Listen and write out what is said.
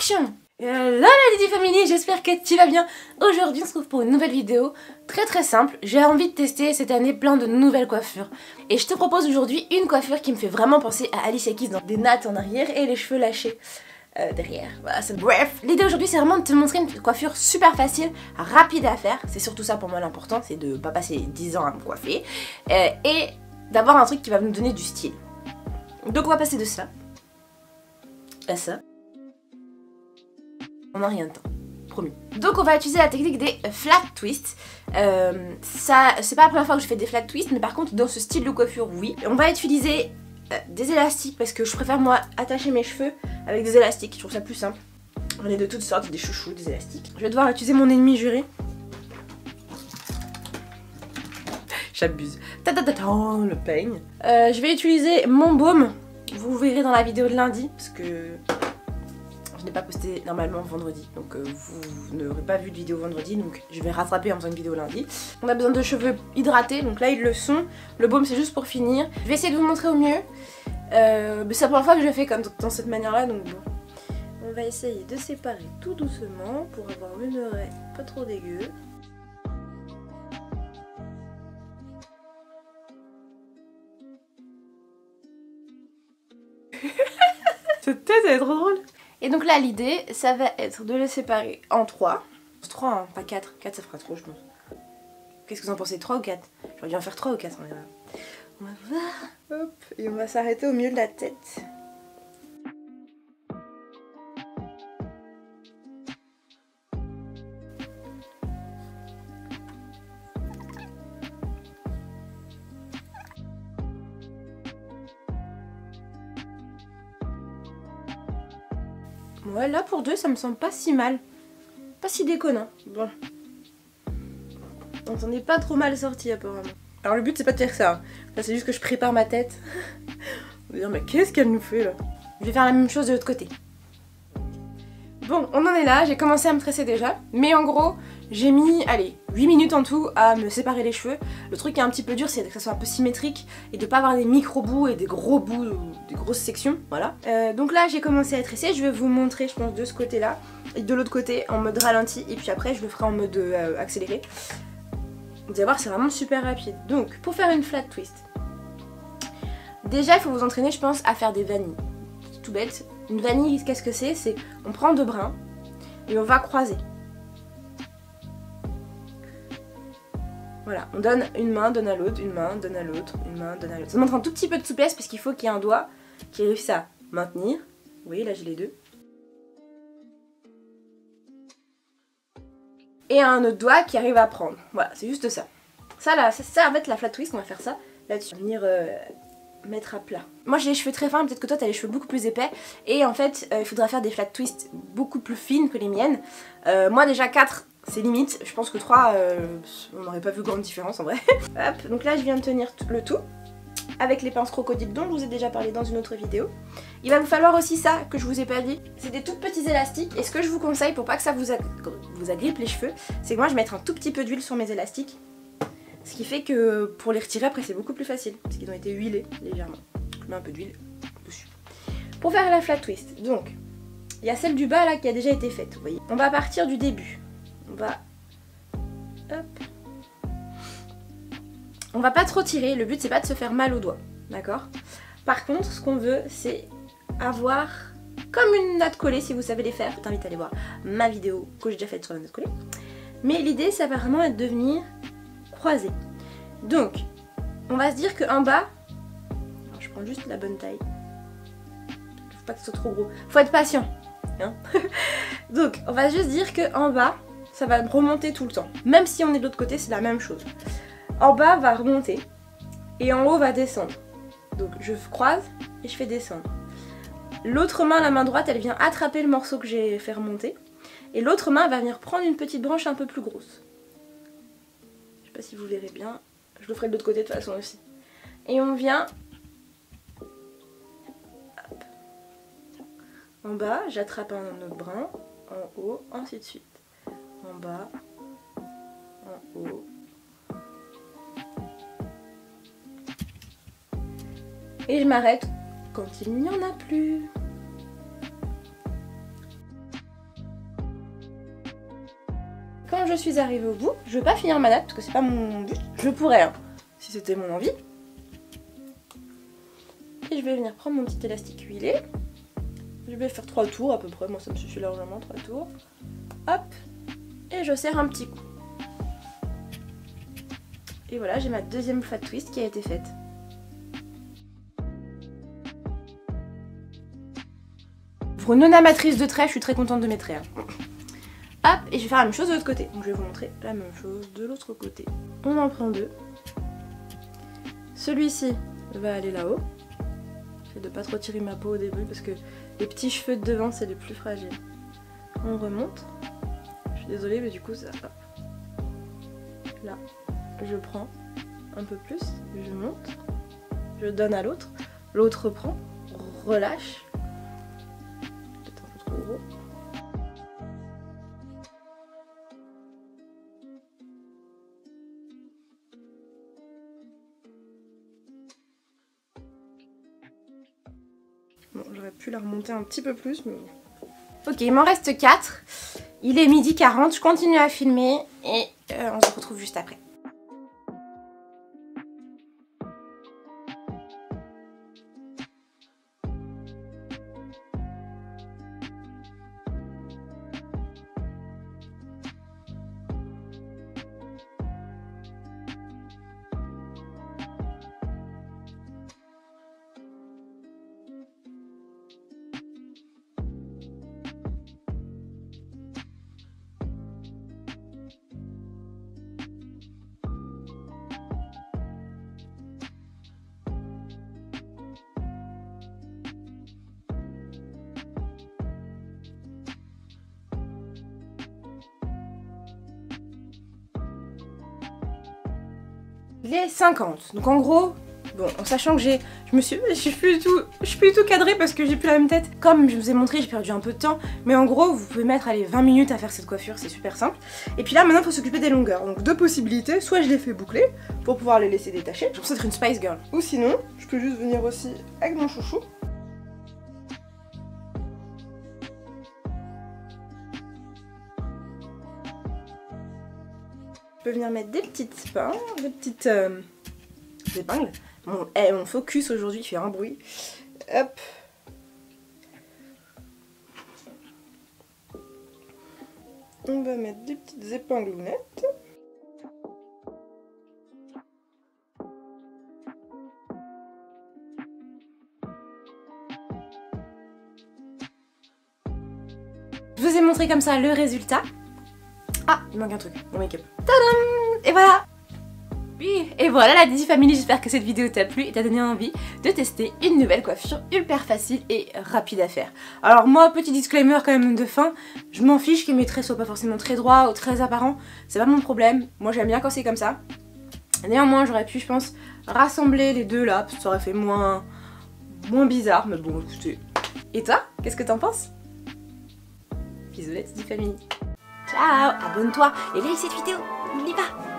action! Hello la Lady Family, j'espère que tu vas bien. Aujourd'hui on se retrouve pour une nouvelle vidéo très simple. J'ai envie de tester cette année plein de nouvelles coiffures. Et je te propose aujourd'hui une coiffure qui me fait vraiment penser à Alicia Keys, dans des nattes en arrière et les cheveux lâchés derrière. Voilà, bref, l'idée aujourd'hui c'est vraiment de te montrer une coiffure super facile, rapide à faire. C'est surtout ça pour moi l'important, c'est de pas passer 10 ans à me coiffer et d'avoir un truc qui va me donner du style. Donc on va passer de ça à ça. On n'a rien de temps, promis. Donc on va utiliser la technique des flat twists. Ça, c'est pas la première fois que je fais des flat twists, mais par contre dans ce style de coiffure, oui. On va utiliser des élastiques parce que je préfère moi attacher mes cheveux avec des élastiques. Je trouve ça plus simple. J'en ai de toutes sortes, des chouchous, des élastiques. Je vais devoir utiliser mon ennemi juré. J'abuse. Le peigne. Je vais utiliser mon baume. Vous verrez dans la vidéo de lundi parce que je n'ai pas posté normalement vendredi, donc vous n'aurez pas vu de vidéo vendredi, donc je vais rattraper en faisant une vidéo lundi. On a besoin de cheveux hydratés, donc là ils le sont. Le baume c'est juste pour finir. Je vais essayer de vous montrer au mieux. Mais c'est la première fois que je le fais comme dans cette manière là, donc bon. On va essayer de séparer tout doucement pour avoir une oreille pas trop dégueu. Cette tête elle est trop drôle. Et donc là l'idée ça va être de les séparer en 3. 3 hein, pas 4. 4 ça fera trop je pense. Qu'est-ce que vous en pensez, 3 ou 4? J'aurais dû en faire 3 ou 4 en vrai. On va voir. Hop, et on va s'arrêter au milieu de la tête. Ouais, là pour 2 ça me semble pas si mal. Pas si déconnant. Bon. On s'en est pas trop mal sorti apparemment. Alors le but c'est pas de faire ça. Là c'est juste que je prépare ma tête. On va dire mais qu'est-ce qu'elle nous fait là? Je vais faire la même chose de l'autre côté. Bon, on en est là, j'ai commencé à me tresser déjà. Mais en gros, j'ai mis, allez, 8 minutes en tout à me séparer les cheveux. Le truc qui est un petit peu dur, c'est que ça soit un peu symétrique et de pas avoir des micro-bouts et des gros bouts, des grosses sections, voilà. Donc là, j'ai commencé à tresser, je vais vous montrer, je pense, de ce côté-là. Et de l'autre côté, en mode ralenti, et puis après, je le ferai en mode accéléré. Vous allez voir, c'est vraiment super rapide. Donc, pour faire une flat twist, déjà, il faut vous entraîner, je pense, à faire des vanilles. C'est tout bête. Une vanille, qu'est-ce que c'est? C'est, on prend 2 brins et on va croiser. Voilà, on donne une main, donne à l'autre, une main, donne à l'autre, une main, donne à l'autre. Ça montre un tout petit peu de souplesse parce qu'il faut qu'il y ait un doigt qui réussisse à maintenir. Vous voyez, là j'ai les deux. Et un autre doigt qui arrive à prendre. Voilà, c'est juste ça. Ça là, ça en fait la flat twist, on va faire ça là-dessus. Venir mettre à plat. Moi j'ai les cheveux très fins, peut-être que toi t'as les cheveux beaucoup plus épais. Et en fait, il faudra faire des flat twists beaucoup plus fines que les miennes. Moi déjà 4, c'est limite. Je pense que 3, on n'aurait pas vu grande différence en vrai. Hop, donc là je viens de tenir le tout. Avec les pinces crocodiles dont je vous ai déjà parlé dans une autre vidéo. Il va vous falloir aussi ça que je vous ai pas dit. C'est des tout petits élastiques et ce que je vous conseille pour pas que ça vous agrippe les cheveux, c'est que moi je vais mettre un tout petit peu d'huile sur mes élastiques. Ce qui fait que pour les retirer après c'est beaucoup plus facile parce qu'ils ont été huilés légèrement. Je mets un peu d'huile dessus. Pour faire la flat twist, donc il y a celle du bas là qui a déjà été faite, vous voyez. On va partir du début. On va... Hop. On va pas trop tirer, le but c'est pas de se faire mal aux doigts, d'accord? Par contre, ce qu'on veut, c'est avoir comme une natte collée si vous savez les faire. Je t'invite à aller voir ma vidéo que j'ai déjà faite sur la natte collée. Mais l'idée, ça va vraiment être de venir croiser. Donc, on va se dire qu'en bas, alors, je prends juste la bonne taille. Faut pas que ce soit trop gros. Faut être patient. Hein. Donc, on va juste dire qu'en bas, ça va remonter tout le temps. Même si on est de l'autre côté, c'est la même chose. En bas va remonter et en haut va descendre. Donc je croise et je fais descendre. L'autre main, la main droite, elle vient attraper le morceau que j'ai fait remonter. Et l'autre main va venir prendre une petite branche un peu plus grosse. Je sais pas si vous verrez bien. Je le ferai de l'autre côté de toute façon aussi. Et on vient... Hop. En bas, j'attrape un autre brin. En haut, ainsi de suite. En bas. En haut. Et je m'arrête quand il n'y en a plus. Quand je suis arrivée au bout, je vais pas finir ma natte parce que c'est pas mon but. Je pourrais, hein, si c'était mon envie. Et je vais venir prendre mon petit élastique huilé. Je vais faire 3 tours à peu près, moi ça me suffit largement, 3 tours. Hop, et je serre un petit coup. Et voilà, j'ai ma deuxième flat twist qui a été faite. Pour une non-amatrice de traits, je suis très contente de mes traits. Hein. Hop, et je vais faire la même chose de l'autre côté. Donc je vais vous montrer la même chose de l'autre côté. On en prend 2. Celui-ci va aller là-haut. J'essaie de pas trop tirer ma peau au début parce que les petits cheveux de devant c'est les plus fragiles. On remonte. Je suis désolée mais du coup ça... Hop. Là, je prends un peu plus, je monte, je donne à l'autre, l'autre reprend, relâche. Peut-être un peu trop gros. Bon, j'aurais pu la remonter un petit peu plus, mais... Ok, il m'en reste 4. Il est 12h40, je continue à filmer et on se retrouve juste après. Il est 50, donc en gros, bon, en sachant que je suis plus du tout cadrée parce que j'ai plus la même tête. Comme je vous ai montré, j'ai perdu un peu de temps, mais en gros, vous pouvez mettre, allez, 20 minutes à faire cette coiffure, c'est super simple. Et puis là, maintenant, il faut s'occuper des longueurs. Donc 2 possibilités, soit je les fais boucler pour pouvoir les laisser détacher, je pense être une Spice Girl. Ou sinon, je peux juste venir aussi avec mon chouchou. Je peux venir mettre des petites épingles, épingles. Mon focus aujourd'hui fait un bruit. Hop. On va mettre des petites épinglounettes. Je vous ai montré comme ça le résultat. Ah, il manque un truc, mon make-up. Tadam! Et voilà! Oui, et voilà la Dizzy Family, j'espère que cette vidéo t'a plu et t'a donné envie de tester une nouvelle coiffure hyper facile et rapide à faire. Alors moi, petit disclaimer quand même de fin, je m'en fiche que mes traits soient pas forcément très droits ou très apparents, c'est pas mon problème, moi j'aime bien quand c'est comme ça. Néanmoins, j'aurais pu, je pense, rassembler les deux là, parce que ça aurait fait moins bizarre, mais bon, écoutez. Et toi, qu'est-ce que t'en penses? Bisous la Dizzy Family. Ciao, abonne-toi et like cette vidéo, n'oublie pas.